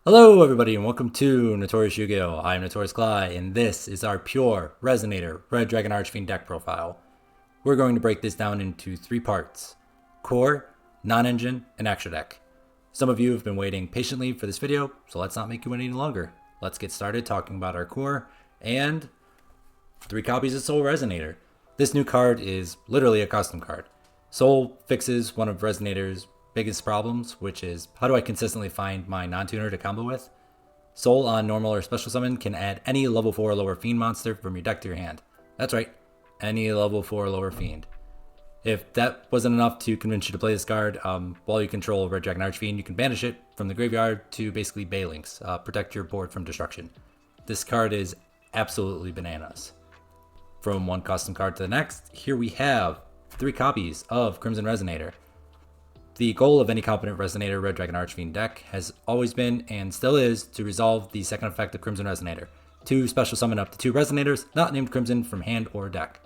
Hello everybody and welcome to Notorious Yu-Gi-Oh! I am Notorious Cly and this is our pure Resonator Red Dragon Archfiend deck profile. We're going to break this down into three parts: core, non-engine, and extra deck. Some of you have been waiting patiently for this video, so let's not make you wait any longer. Let's get started talking about our core and 3 copies of Soul Resonator. This new card is literally a custom card. Soul fixes one of Resonator's biggest problems, which is how do I consistently find my non-tuner to combo with? Soul on normal or special summon can add any level 4 or lower fiend monster from your deck to your hand. That's right, any level 4 or lower fiend. If that wasn't enough to convince you to play this card, while you control Red Dragon Archfiend, you can banish it from the graveyard to basically Baylings, protect your board from destruction. This card is absolutely bananas. From one custom card to the next, here we have 3 copies of Crimson Resonator. The goal of any competent Resonator Red Dragon Archfiend deck has always been, and still is, to resolve the second effect of Crimson Resonator, to special summon up to 2 Resonators not named Crimson from hand or deck.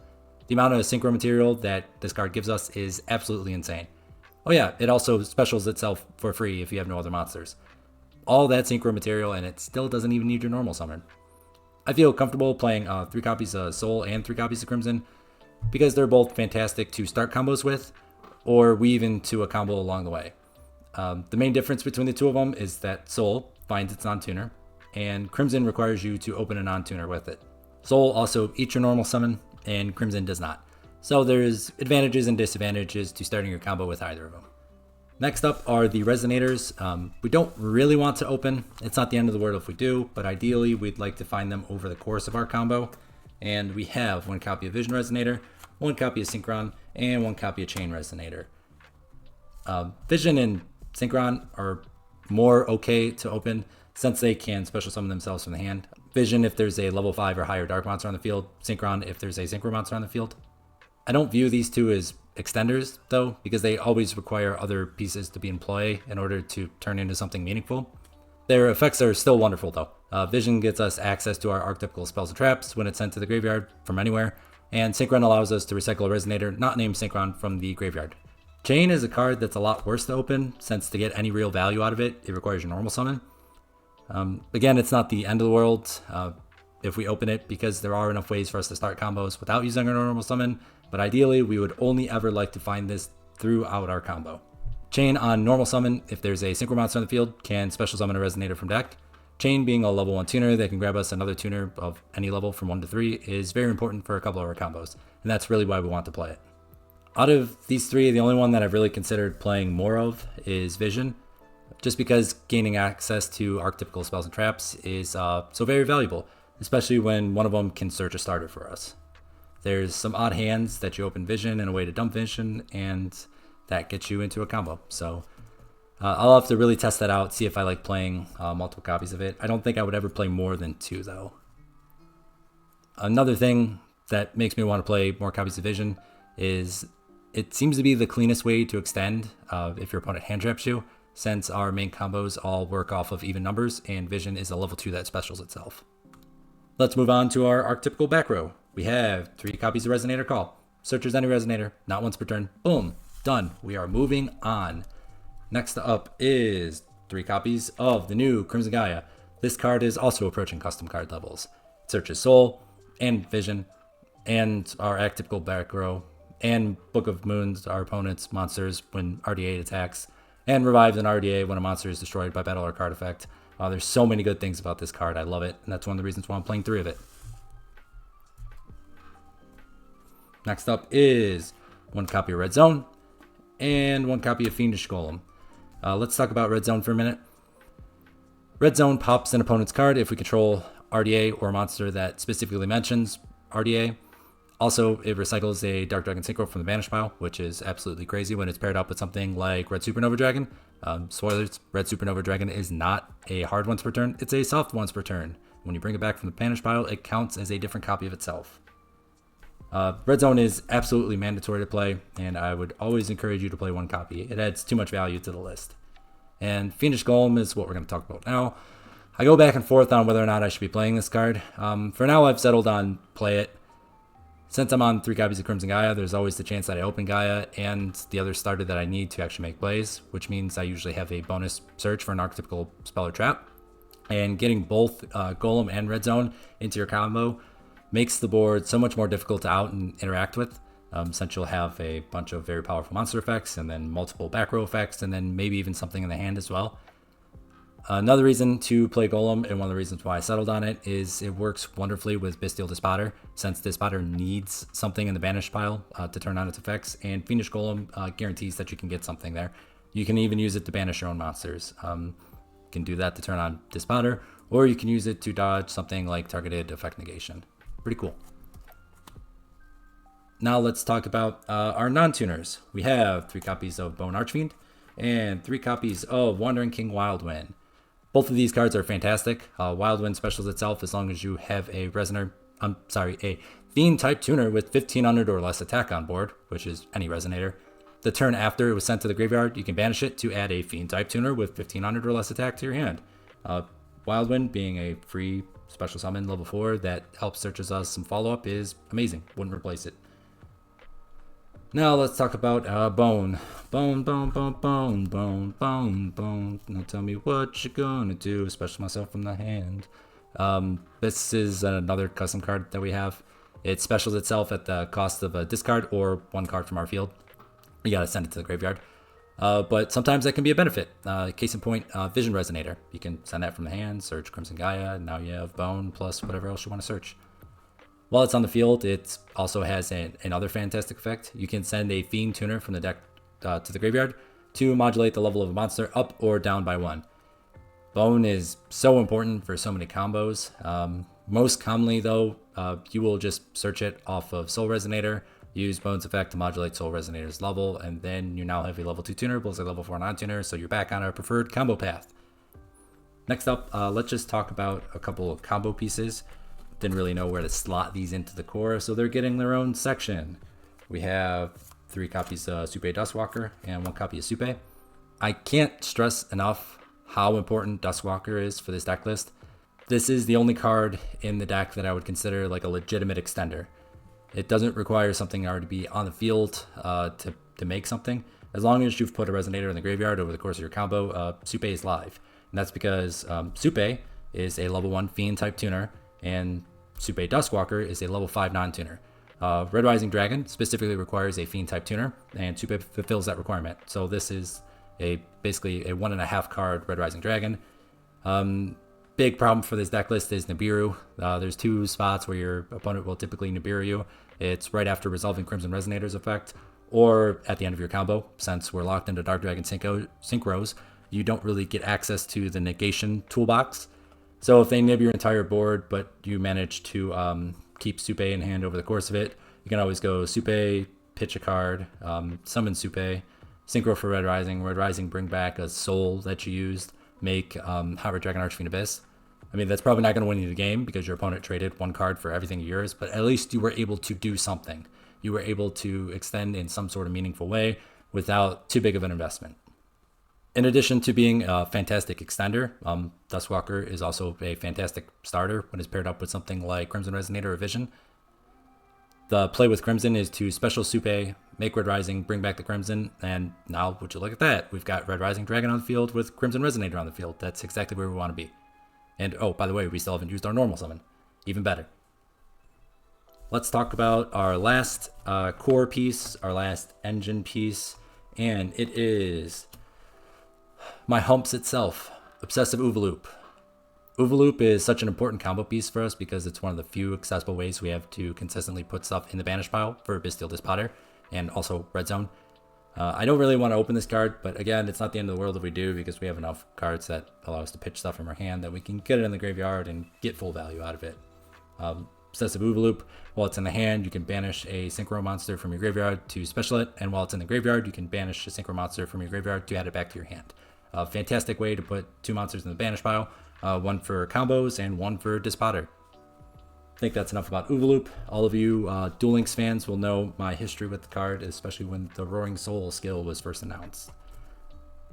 The amount of synchro material that this card gives us is absolutely insane. Oh yeah, it also specials itself for free if you have no other monsters. All that synchro material and it still doesn't even need your normal summon. I feel comfortable playing 3 copies of Soul and 3 copies of Crimson because they're both fantastic to start combos with, or weave into a combo along the way. The main difference between the two of them is that Soul finds its non-tuner, and Crimson requires you to open a non-tuner with it. Soul also eats your normal summon, and Crimson does not. So there's advantages and disadvantages to starting your combo with either of them. Next up are the Resonators. We don't really want to open. It's not the end of the world if we do, but ideally we'd like to find them over the course of our combo. And we have 1 copy of Vision Resonator, 1 copy of Synchron, and 1 copy of Chain Resonator. Vision and Synchron are more okay to open since they can special summon themselves from the hand. Vision if there's a level 5 or higher dark monster on the field, Synchron if there's a synchro monster on the field. I don't view these two as extenders though, because they always require other pieces to be in play in order to turn into something meaningful. Their effects are still wonderful though. Vision gets us access to our archetypical spells and traps when it's sent to the graveyard from anywhere, and Synchron allows us to recycle a Resonator not named Synchron from the graveyard. Chain is a card that's a lot worse to open, since to get any real value out of it, it requires your normal summon. Again, it's not the end of the world if we open it, because there are enough ways for us to start combos without using our normal summon, but ideally we would only ever like to find this throughout our combo. Chain on normal summon, if there's a synchro monster on the field, can special summon a Resonator from deck. Chain being a level 1 tuner that can grab us another tuner of any level from 1 to 3 is very important for a couple of our combos, and that's really why we want to play it. Out of these 3, the only one that I've really considered playing more of is Vision, just because gaining access to archetypical spells and traps is so very valuable, especially when one of them can search a starter for us. There's some odd hands that you open Vision in a way to dump Vision, and that gets you into a combo. So I'll have to really test that out, see if I like playing multiple copies of it. I don't think I would ever play more than 2 though. Another thing that makes me want to play more copies of Vision is it seems to be the cleanest way to extend if your opponent hand traps you, since our main combos all work off of even numbers and Vision is a level 2 that specials itself. Let's move on to our archetypical back row. We have 3 copies of Resonator Call. Searches any Resonator, not once per turn. Boom, done. We are moving on. Next up is 3 copies of the new Crimson Gaia. This card is also approaching custom card levels. It searches Soul and Vision and our atypical back row and Book of Moons, our opponent's monsters when RDA attacks, and revives an RDA when a monster is destroyed by battle or card effect. There's so many good things about this card. I love it, and that's one of the reasons why I'm playing 3 of it. Next up is 1 copy of Red Zone and 1 copy of Fiendish Golem. Let's talk about Red Zone for a minute. Red Zone pops an opponent's card if we control RDA or a monster that specifically mentions RDA. Also, it recycles a Dark Dragon Synchro from the Banish pile, which is absolutely crazy when it's paired up with something like Red Supernova Dragon. Spoilers, Red Supernova Dragon is not a hard once per turn, it's a soft once per turn. When you bring it back from the Banish pile, it counts as a different copy of itself. Red Zone is absolutely mandatory to play, and I would always encourage you to play 1 copy. It adds too much value to the list. And Fiendish Golem is what we're going to talk about now. I go back and forth on whether or not I should be playing this card. For now, I've settled on play it. Since I'm on 3 copies of Crimson Gaia, there's always the chance that I open Gaia and the other starter that I need to actually make plays, which means I usually have a bonus search for an archetypical spell or trap. And getting both Golem and Red Zone into your combo makes the board so much more difficult to out and interact with, since you'll have a bunch of very powerful monster effects and then multiple back row effects and then maybe even something in the hand as well. Another reason to play Golem, and one of the reasons why I settled on it, is it works wonderfully with Bestial Despotter, since Despotter needs something in the banished pile to turn on its effects, and Fiendish Golem guarantees that you can get something there. You can even use it to banish your own monsters. You can do that to turn on Despotter, or you can use it to dodge something like Targeted Effect Negation. Pretty cool. Now let's talk about our non-tuners. We have 3 copies of Bone Archfiend and 3 copies of Wandering King Wildwind. Both of these cards are fantastic. Wildwind specials itself as long as you have a a Fiend type tuner with 1500 or less attack on board, which is any Resonator. The turn after it was sent to the graveyard, you can banish it to add a Fiend type tuner with 1500 or less attack to your hand. Wildwind being a free special summon level 4 that helps searches us some follow-up is amazing. Wouldn't replace it. Now let's talk about Bone. Bone. Now tell me what you're gonna do, special myself from the hand. This is another custom card that we have. It specials itself at the cost of a discard or 1 card from our field. You gotta send it to the graveyard. But sometimes that can be a benefit. Case in point, Vision Resonator. You can send that from the hand, search Crimson Gaia, and now you have Bone plus whatever else you want to search. While it's on the field, it also has another fantastic effect. You can send a Fiend tuner from the deck to the graveyard to modulate the level of a monster up or down by 1. Bone is so important for so many combos. Most commonly though, you will just search it off of Soul Resonator, use Bone's effect to modulate Soul Resonator's level, and then you now have a level 2 tuner plus a level 4 non-tuner, so you're back on our preferred combo path. Next up, let's just talk about a couple of combo pieces. Didn't really know where to slot these into the core, so they're getting their own section. We have 3 copies of Supe Dustwalker and 1 copy of Supe. I can't stress enough how important Dustwalker is for this deck list. This is the only card in the deck that I would consider like a legitimate extender. It doesn't require something already to be on the field to make something. As long as you've put a Resonator in the graveyard over the course of your combo, Supe is live. And that's because Supe is a level 1 Fiend type tuner, and Supe Dustwalker is a level 5 non-tuner. Red Rising Dragon specifically requires a Fiend type tuner, and Supe fulfills that requirement. So this is basically a 1.5 card Red Rising Dragon. Big problem for this deck list is Nibiru. There's 2 spots where your opponent will typically Nibiru you. It's right after resolving Crimson Resonator's effect, or at the end of your combo. Since we're locked into Dark Dragon Synchros, you don't really get access to the negation toolbox. So if they nib your entire board, but you manage to keep Supe in hand over the course of it, you can always go Supe, pitch a card, summon Supe, Synchro for Red Rising, bring back a soul that you used, make Hybrid Dragon Archfiend Abyss. I mean, that's probably not going to win you the game because your opponent traded 1 card for everything yours, but at least you were able to do something. You were able to extend in some sort of meaningful way without too big of an investment. In addition to being a fantastic extender, Dustwalker is also a fantastic starter when it's paired up with something like Crimson Resonator or Vision. The play with Crimson is to special Supe, make Red Rising, bring back the Crimson, and now would you look at that? We've got Red Rising Dragon on the field with Crimson Resonator on the field. That's exactly where we want to be. And oh, by the way, we still haven't used our normal summon. Even better. Let's talk about our last core piece, our last engine piece, and it is my humps itself, Obsessive Oovaloop. Oovaloop is such an important combo piece for us because it's one of the few accessible ways we have to consistently put stuff in the banish pile for Bestial Despotter and also Red Zone. I don't really want to open this card, but again, it's not the end of the world if we do because we have enough cards that allow us to pitch stuff from our hand that we can get it in the graveyard and get full value out of it. Obsessive Oovaloop, while it's in the hand, you can banish a Synchro monster from your graveyard to special it, and while it's in the graveyard, you can banish a Synchro monster from your graveyard to add it back to your hand. A fantastic way to put 2 monsters in the banish pile, 1 for combos and 1 for Despotter. I think that's enough about Oovaloop. All of you Duel Links fans will know my history with the card, especially when the Roaring Soul skill was first announced.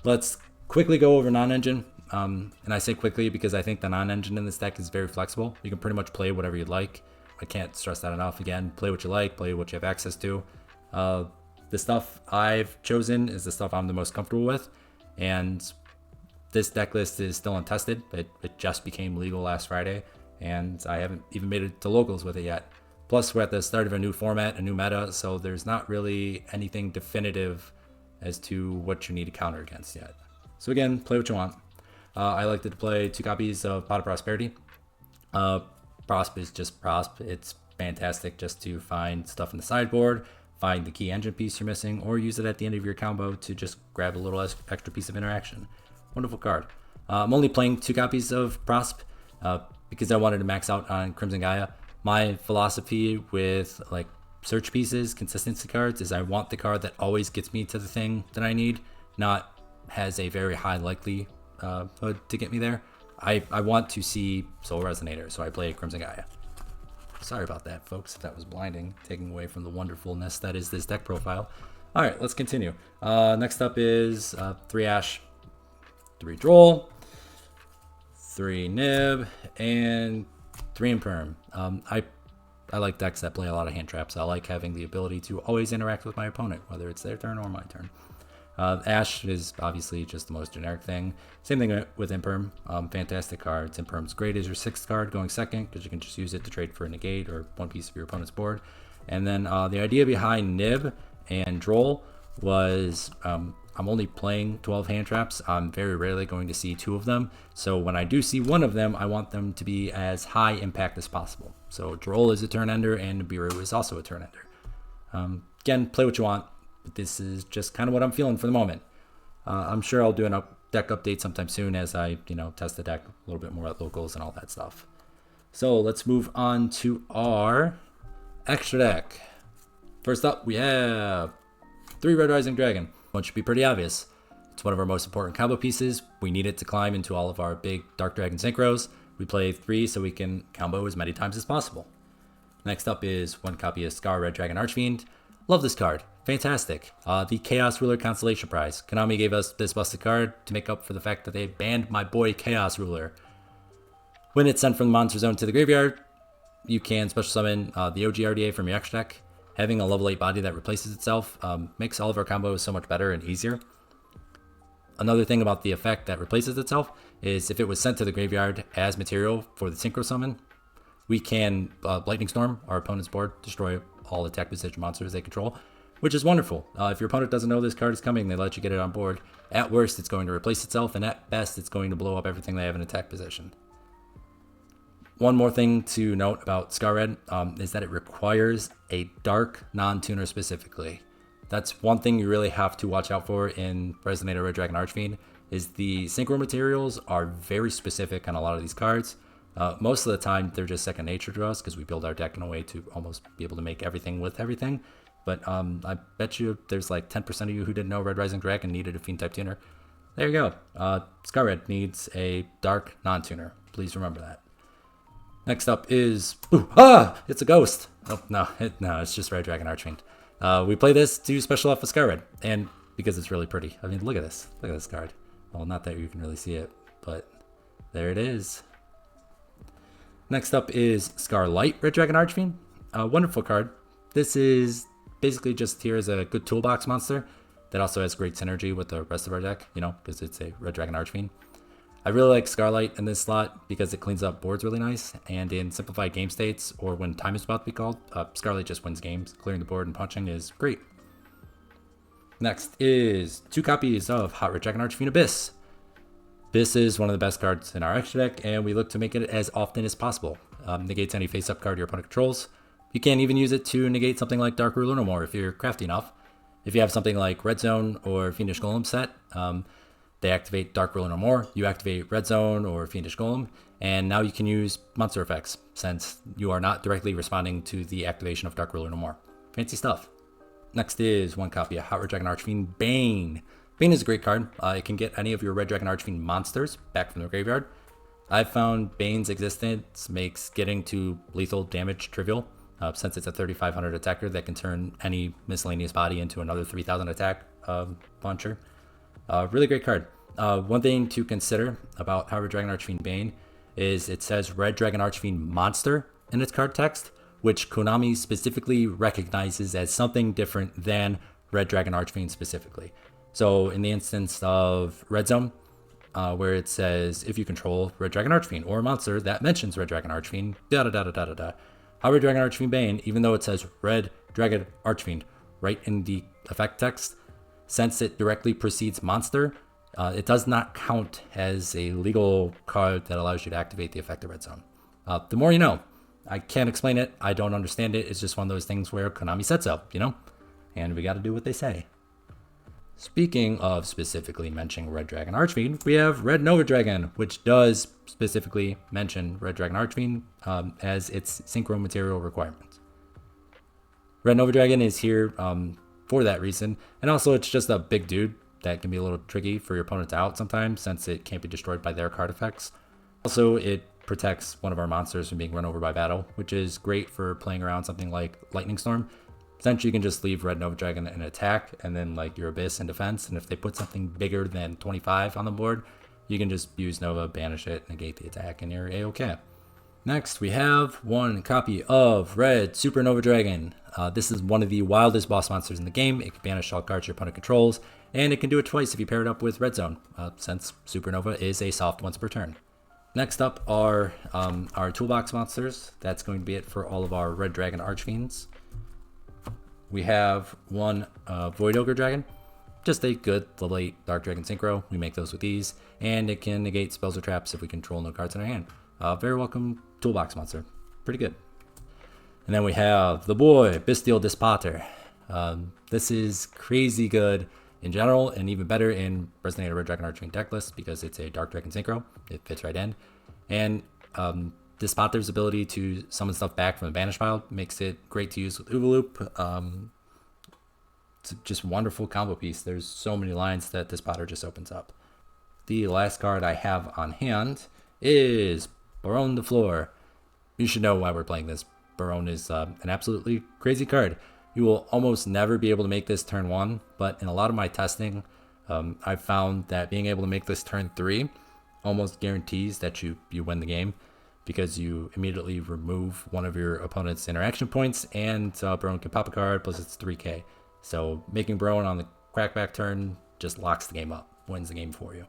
Let's quickly go over non-engine. And I say quickly because I think the non-engine in this deck is very flexible. You can pretty much play whatever you'd like. I can't stress that enough. Again, play what you like, play what you have access to. The stuff I've chosen is the stuff I'm the most comfortable with. And This deck list is still untested. It just became legal last Friday, and I haven't even made it to locals with it yet. Plus, we're at the start of a new format, a new meta, so there's not really anything definitive as to what you need to counter against yet. So again, play what you want. I like to play 2 copies of Pot of Prosperity. Prosp is just Prosp. It's fantastic just to find stuff in the sideboard, find the key engine piece you're missing, or use it at the end of your combo to just grab a little extra piece of interaction. Wonderful card. I'm only playing 2 copies of Prosp because I wanted to max out on Crimson Gaia. My philosophy with like search pieces, consistency cards, is I want the card that always gets me to the thing that I need, not has a very high likelihood to get me there. I want to see Soul Resonator, so I play Crimson Gaia. Sorry about that, folks, if that was blinding, taking away from the wonderfulness that is this deck profile. All right, let's continue. Next up is 3 Ash, 3 Droll, 3 Nib, and 3 Imperm. I like decks that play a lot of hand traps. I like having the ability to always interact with my opponent, whether it's their turn or my turn. Ash is obviously just the most generic thing. Same thing with Imperm. Fantastic cards. Imperm's great as your 6th card going second, because you can just use it to trade for a negate or one piece of your opponent's board. And then the idea behind Nib and Droll was I'm only playing 12 hand traps. I'm very rarely going to see 2 of them. So when I do see one of them, I want them to be as high impact as possible. So Droll is a turn ender, and Nibiru is also a turn ender. Again, play what you want. But this is just kind of what I'm feeling for the moment. I'm sure I'll do a deck update sometime soon as I, test the deck a little bit more at locals and all that stuff. So let's move on to our extra deck. First up, we have 3 Red Rising Dragon. One should be pretty obvious. It's one of our most important combo pieces. We need it to climb into all of our big Dark Dragon synchros. We play 3 so we can combo as many times as possible. Next up is 1 copy of Scar Red Dragon Archfiend. Love this card. Fantastic. The Chaos Ruler Constellation Prize. Konami gave us this busted card to make up for the fact that they banned my boy Chaos Ruler. When it's sent from the Monster Zone to the graveyard, you can special summon the OG RDA from your extra deck. Having a level 8 body that replaces itself makes all of our combos so much better and easier. Another thing about the effect that replaces itself is if it was sent to the graveyard as material for the Synchro Summon, we can Lightning Storm our opponent's board, destroy all attack position monsters they control, which is wonderful. If your opponent doesn't know this card is coming, they let you get it on board. At worst, it's going to replace itself, and at best, it's going to blow up everything they have in attack position. One more thing to note about Scar Red is that it requires a dark non-tuner specifically. That's one thing you really have to watch out for in Resonator Red Dragon Archfiend, is the synchro materials are very specific on a lot of these cards. Most of the time, they're just second nature to us because we build our deck in a way to almost be able to make everything with everything. But I bet you there's like 10% of you who didn't know Red Rising Dragon needed a Fiend type tuner. There you go. Scar Red needs a dark non-tuner. Please remember that. Next up is... it's a ghost. Oh, no, it's just Red Dragon Archfiend. We play this to special off of Scar Red, and because it's really pretty. I mean, look at this. Look at this card. Well, not that you can really see it, but there it is. Next up is Scarlight Red Dragon Archfiend. A wonderful card. This is basically just here as a good toolbox monster that also has great synergy with the rest of our deck, because it's a Red Dragon Archfiend. I really like Scarlight in this slot because it cleans up boards really nice, and in simplified game states or when time is about to be called, Scarlight just wins games. Clearing the board and punching is great. Next is 2 copies of Hot Red Dragon Archfiend Abyss. This is one of the best cards in our extra deck, and we look to make it as often as possible. Negates any face-up card your opponent controls. You can even use it to negate something like Dark Ruler No More if you're crafty enough. If you have something like Red Zone or Fiendish Golem set, they activate Dark Ruler No More, you activate Red Zone or Fiendish Golem, and now you can use monster effects since you are not directly responding to the activation of Dark Ruler No More. Fancy stuff. Next is 1 copy of Hot Red Dragon Archfiend Bane. Bane is a great card. It can get any of your Red Dragon Archfiend monsters back from the graveyard. I've found Bane's existence makes getting to lethal damage trivial, since it's a 3500 attacker that can turn any miscellaneous body into another 3000 attack launcher. Really great card. One thing to consider about Hot Red Dragon Archfiend Bane is it says Red Dragon Archfiend Monster in its card text, which Konami specifically recognizes as something different than Red Dragon Archfiend specifically. So in the instance of Red Zone, where it says if you control Red Dragon Archfiend or a monster that mentions Red Dragon Archfiend, da da da da da da da. How Red Dragon Archfiend Bane, even though it says Red Dragon Archfiend right in the effect text, since it directly precedes monster, it does not count as a legal card that allows you to activate the effect of Red Zone. The more you know. I can't explain it. I don't understand it. It's just one of those things where Konami said so, you know? And we got to do what they say. Speaking of specifically mentioning Red Dragon Archfiend, we have Red Nova Dragon, which does specifically mention Red Dragon Archfiend as its synchro material requirement. Red Nova Dragon is here for that reason, and also it's just a big dude that can be a little tricky for your opponent to out sometimes since it can't be destroyed by their card effects. Also, it protects one of our monsters from being run over by battle, which is great for playing around something like Lightning Storm. Essentially, you can just leave Red Nova Dragon in attack and then like your Abyss in defense, and if they put something bigger than 25 on the board, you can just use Nova, banish it, negate the attack, and you're A-OK. Next, we have one copy of Red Supernova Dragon. This is one of the wildest boss monsters in the game. It can banish all cards your opponent controls, and it can do it twice if you pair it up with Red Zone, since Supernova is a soft once per turn. Next up are our toolbox monsters. That's going to be it for all of our Red Dragon Archfiends. We have one Void Ogre Dragon, just a good level 8 Dark Dragon Synchro. We make those with ease, and it can negate spells or traps if we control no cards in our hand. Very welcome toolbox monster, pretty good. And then we have the boy Bestial Dispater. This is crazy good in general, and even better in Resonator Red Dragon Archfiend deck list because it's a Dark Dragon Synchro. It fits right in. And Dispater's ability to summon stuff back from the banish pile makes it great to use with Oogaloop. It's just a wonderful combo piece. There's so many lines that Dispater just opens up. The last card I have on hand is Baronne de Fleur. You should know why we're playing this. Baronne is an absolutely crazy card. You will almost never be able to make this turn 1, but in a lot of my testing, I've found that being able to make this turn 3 almost guarantees that you win the game because you immediately remove one of your opponent's interaction points, and Baronne can pop a card, plus it's 3k. So making Baronne on the crackback turn just locks the game up, wins the game for you.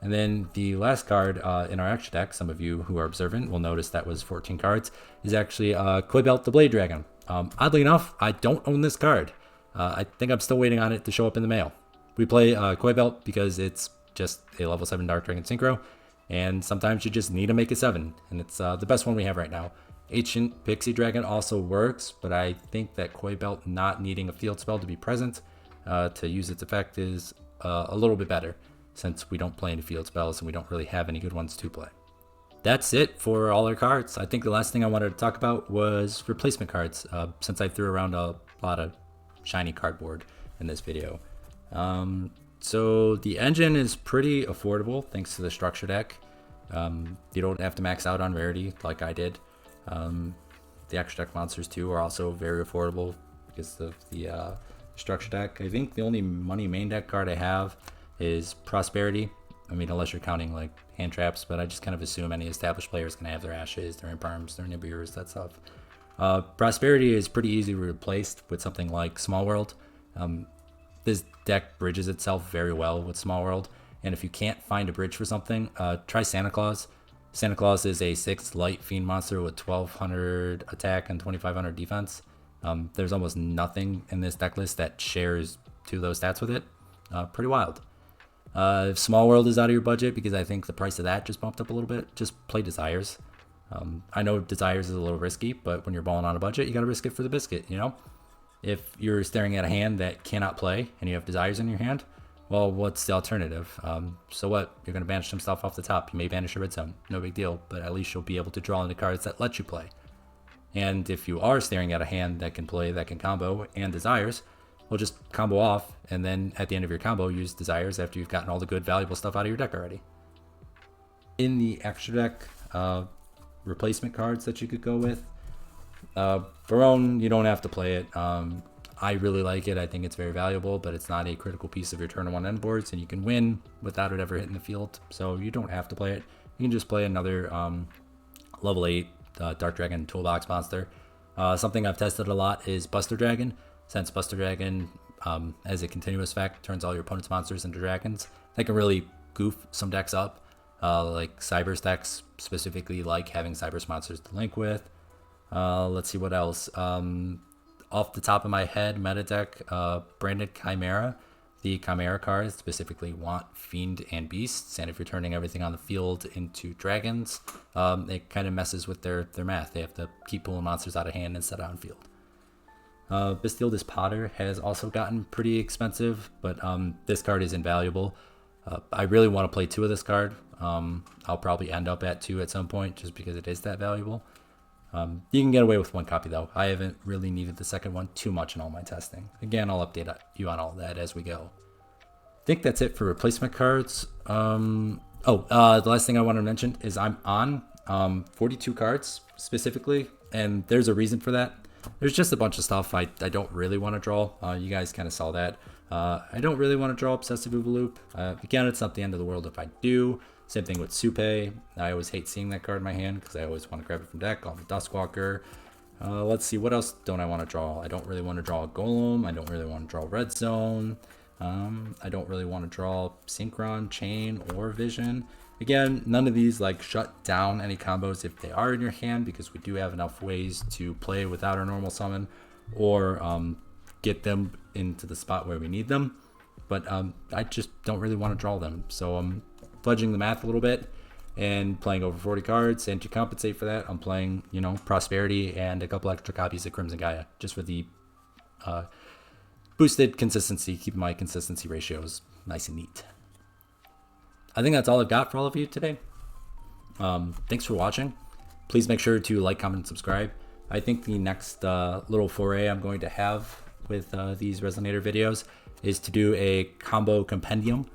And then the last card in our extra deck, some of you who are observant will notice that was 14 cards, is actually Koibelt the Blade Dragon. Oddly enough, I don't own this card. I think I'm still waiting on it to show up in the mail. We play Koibelt because it's just a level 7 Dark Dragon Synchro, and sometimes you just need to make a 7, and it's the best one we have right now. Ancient Pixie Dragon also works, but I think that Koibelt not needing a field spell to be present to use its effect is a little bit better, since we don't play any field spells and we don't really have any good ones to play. That's it for all our cards. I think the last thing I wanted to talk about was replacement cards, since I threw around a lot of shiny cardboard in this video. So the engine is pretty affordable thanks to the structure deck. You don't have to max out on rarity like I did. The extra deck monsters too are also very affordable because of the structure deck. I think the only money main deck card I have is Prosperity. I mean, unless you're counting like hand traps, but I just kind of assume any established players can have their Ashes, their Imperms, their Nibiru's, that stuff. Prosperity is pretty easy to replace with something like Small World. This deck bridges itself very well with Small World, and if you can't find a bridge for something, try Santa Claus. Santa Claus is a 6 light fiend monster with 1200 attack and 2500 defense. There's almost nothing in this deck list that shares 2 of those stats with it. Pretty wild. If Small World is out of your budget, because I think the price of that just bumped up a little bit, just play Desires. I know Desires is a little risky, but when you're balling on a budget, you gotta risk it for the biscuit, you know? If you're staring at a hand that cannot play and you have Desires in your hand, well, what's the alternative? So what? You're gonna banish some stuff off the top. You may banish a Red Zone, no big deal, but at least you'll be able to draw into cards that let you play. And if you are staring at a hand that can play, that can combo, and Desires, well, just combo off, and then at the end of your combo, use Desires after you've gotten all the good, valuable stuff out of your deck already. In the extra deck, replacement cards that you could go with, Baronne, you don't have to play it. I really like it. I think it's very valuable, but it's not a critical piece of your turn 1 end boards, and you can win without it ever hitting the field, so you don't have to play it. You can just play another level 8 Dark Dragon Toolbox monster. Something I've tested a lot is Buster Dragon. Since Buster Dragon, as a continuous effect, turns all your opponent's monsters into dragons, that can really goof some decks up, like Cyber's decks, specifically like having Cyber's monsters to link with. Let's see what else. Off the top of my head, meta deck, Branded Chimera. The Chimera cards specifically want Fiend and Beasts, and if you're turning everything on the field into dragons, it kind of messes with their math. They have to keep pulling monsters out of hand instead of on field. Bastildus Potter has also gotten pretty expensive, but this card is invaluable. I really want to play 2 of this card. I'll probably end up at 2 at some point just because it is that valuable. You can get away with 1 copy though. I haven't really needed the second one too much in all my testing. Again, I'll update you on all that as we go. I think that's it for replacement cards. The last thing I want to mention is I'm on 42 cards specifically, and there's a reason for that. There's just a bunch of stuff I don't really want to draw. You guys kind of saw that. I don't really want to draw Obsessive Loop. Again, it's not the end of the world if I do. Same thing with Supe. I always hate seeing that card in my hand because I always want to grab it from deck off of Duskwalker. Let's see, what else don't I want to draw? I don't really want to draw a Golem. I don't really want to draw Red Zone. I don't really want to draw Synchron, Chain, or Vision. Again, none of these like shut down any combos if they are in your hand, because we do have enough ways to play without our normal summon, or get them into the spot where we need them. But I just don't really want to draw them. So I'm fudging the math a little bit and playing over 40 cards, and to compensate for that, I'm playing, Prosperity and a couple extra copies of Crimson Gaia, just for the boosted consistency, keeping my consistency ratios nice and neat. I think that's all I've got for all of you today. Thanks for watching. Please make sure to like, comment, and subscribe. I think the next little foray I'm going to have with these Resonator videos is to do a combo compendium.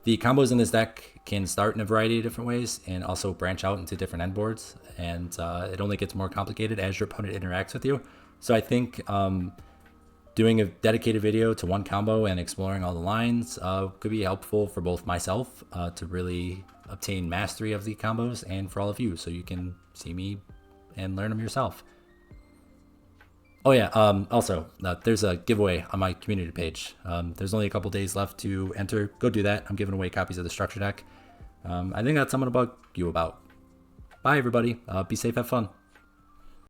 The combos in this deck can start in a variety of different ways and also branch out into different end boards, and it only gets more complicated as your opponent interacts with you. So I think doing a dedicated video to one combo and exploring all the lines could be helpful for both myself to really obtain mastery of the combos, and for all of you so you can see me and learn them yourself. Oh yeah, also, there's a giveaway on my community page. There's only a couple days left to enter. Go do that. I'm giving away copies of the structure deck. I think that's something to bug you about. Bye, everybody. Be safe, have fun.